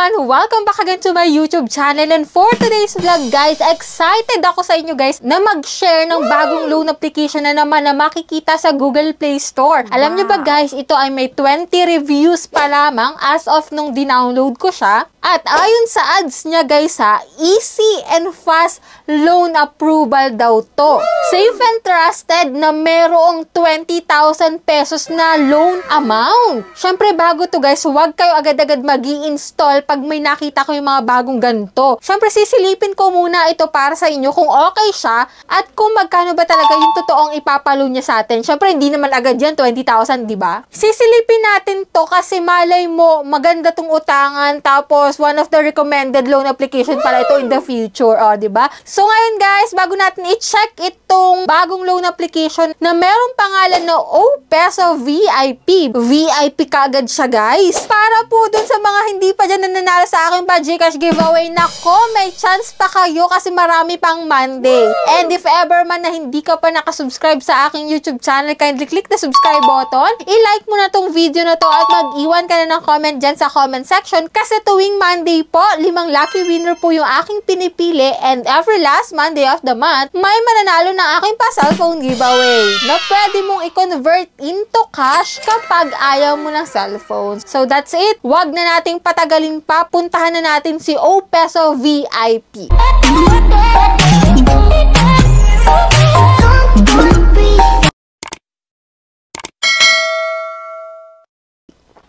everyone! Welcome back again to my YouTube channel, and for today's vlog guys, excited ako sa inyo guys na mag-share ng bagong loan application na naman na makikita sa Google Play Store. Alam nyo ba guys, ito ay may 20 reviews pa lamang as of nung dinownload ko siya. At ayon sa ads niya guys easy and fast loan approval daw to. Safe and trusted na merong 20,000 pesos na loan amount. Syempre bago to guys, huwag kayo agad-agad mag-i-install pag may nakita ko yung mga bagong ganito. Syempre sisilipin ko muna ito para sa inyo kung okay siya at kung magkano ba talaga yung totoong ipapaloan niya sa atin. Syempre hindi naman agad yan, 20,000 di ba? Sisilipin natin to kasi malay mo maganda tong utangan, tapos one of the recommended loan application pala ito in the future, di ba? So ngayon guys, bago natin i-check itong bagong loan application na merong pangalan na OPeso VIP. VIP kaagad siya guys. Para po dun sa mga hindi pa dyan nananalo sa aking pa Gcash giveaway, nako, may chance pa kayo kasi marami pang Monday. And if ever man na hindi ka pa nakasubscribe sa aking YouTube channel, kindly click the subscribe button. I-like mo na tong video na to at mag-iwan ka na ng comment dyan sa comment section kasi tuwing Monday po, 5 lucky winner po yung aking pinipili, and every last Monday of the month, may mananalo ng aking pa cellphone giveaway na pwede mong i-convert into cash kapag ayaw mo ng cellphone. So that's it. Wag na nating patagalin pa. Puntahan na natin si OPeso VIP.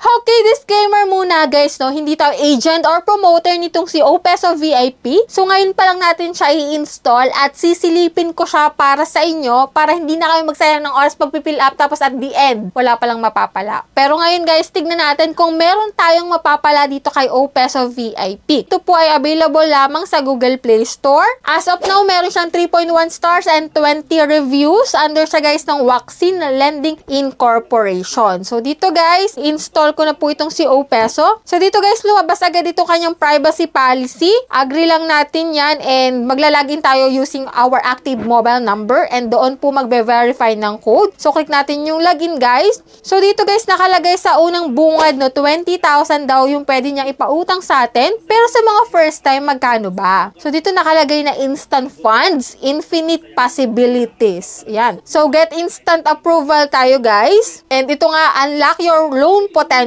Okay, disclaimer muna guys, no? Hindi tayo agent or promoter nitong si OPeso VIP. So ngayon pa lang natin siya i-install at sisilipin ko siya para sa inyo para hindi na kayo magsayang ng oras pag-fill up tapos at the end, wala palang mapapala. Pero ngayon guys, tignan natin kung meron tayong mapapala dito kay OPeso VIP. Ito po ay available lamang sa Google Play Store. As of now, meron siyang 3.1 stars and 20 reviews. Under siya guys ng Waxin Lending Incorporation. So dito guys, install ko na po itong si OPeso. So dito guys, lumabas agad ito kanyang privacy policy. Agree lang natin yan and maglalagin tayo using our active mobile number and doon po magbe-verify ng code. So click natin yung login guys. So dito guys, nakalagay sa unang bungad no 20,000 daw yung pwede niyang ipautang sa atin. Pero sa mga first time, magkano ba? So dito nakalagay na instant funds, infinite possibilities. Yan. So get instant approval tayo guys. And ito nga, unlock your loan potential.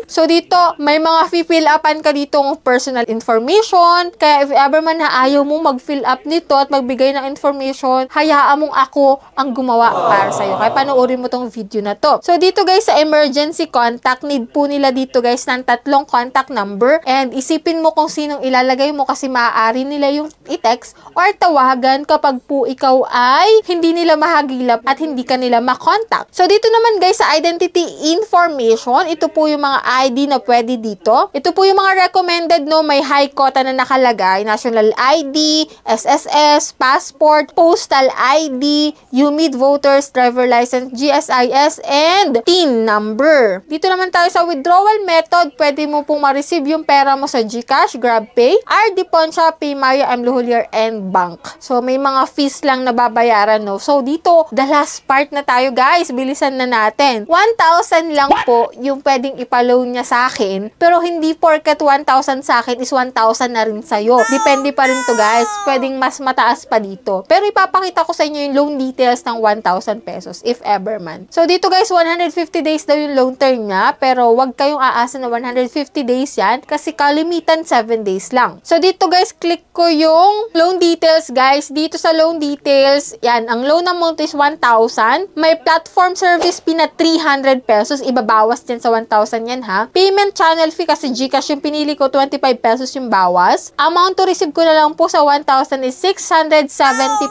So dito, may mga fill upan ka ditong personal information. Kaya if ever man na ayaw mong mag-fill up nito at magbigay ng information, hayaan mong ako ang gumawa para sa'yo. Kaya panoorin mo tong video na to. So dito guys, sa emergency contact, need po nila dito guys ng 3 contact number. And isipin mo kung sinong ilalagay mo kasi maaari nila yung i-text or tawagan kapag po ikaw ay hindi nila mahagilap at hindi ka nila makontak. So dito naman guys, sa identity information, ito po yung mga ID na pwede dito. Ito po yung mga recommended, no? May high quota na nakalagay. National ID, SSS, passport, postal ID, UMID voters, driver license, GSIS, and TIN number. Dito naman tayo sa withdrawal method. Pwede mo pong ma-receive yung pera mo sa Gcash, GrabPay, RD Poncha, PayMaya, Mluhulier, and Bank. So, may mga fees lang na babayaran, no? So, dito, the last part na tayo, guys. Bilisan na natin. 1,000 lang po yung pwedeng ipaloan niya sa akin, pero hindi porket 1,000 sa akin is 1,000 na rin sa'yo. Depende pa rin to guys. Pwedeng mas mataas pa dito. Pero ipapakita ko sa inyo yung loan details ng 1,000 pesos if ever man. So dito guys, 150 days daw yung loan term niya, pero wag kayong aasa na 150 days yan kasi kalimitan 7 days lang. So dito guys, click ko yung loan details guys. Dito sa loan details, yan, ang loan amount is 1,000. May platform service fee na 300 pesos. Ibabawas din sa 1,000 yan ha. Payment channel fee kasi Gcash yung pinili ko, 25 pesos yung bawas. Amount to receive ko na lang po sa 1,000 is 675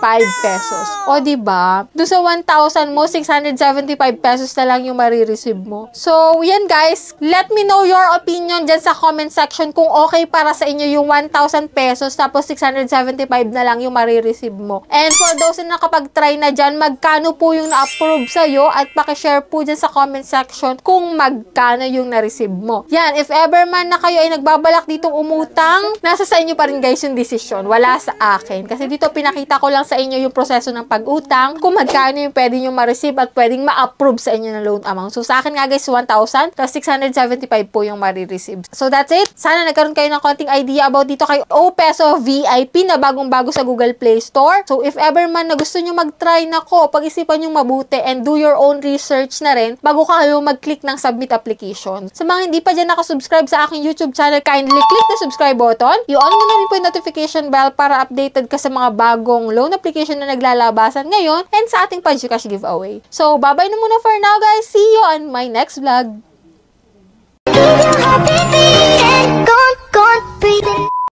pesos. O diba? Doon sa 1,000 mo, 675 pesos na lang yung marireceive mo. So, yan guys. Let me know your opinion dyan sa comment section kung okay para sa inyo yung 1,000 pesos tapos 675 na lang yung marireceive mo. And for those na nakapag-try na dyan, magkano po yung na-approve sa'yo at pakishare po dyan sa comment section kung magkano magkano yung na-receive mo. Yan, if ever man na kayo ay nagbabalak ditong umutang, nasa sa inyo pa rin guys yung decision. Wala sa akin. Kasi dito pinakita ko lang sa inyo yung proseso ng pag-utang, kung magkano yung pwede nyo ma-receive at pwedeng ma-approve sa inyo na loan amount. So sa akin nga guys, 1,000 plus 675 po yung ma-receive. So that's it. Sana nagkaroon kayo ng konting idea about dito kay Opeso VIP na bagong-bago sa Google Play Store. So if ever man na gusto nyo mag-try, nako, pag-isipan nyo mabuti and do your own research na rin bago kayo mag-click ng submit application. Sa mga hindi pa dyan nakasubscribe sa aking YouTube channel, kindly click the subscribe button. I-on mo na rin po yung notification bell para updated ka sa mga bagong loan application na naglalabasan ngayon and sa ating PagGcash giveaway. So, bye-bye na muna for now guys. See you on my next vlog.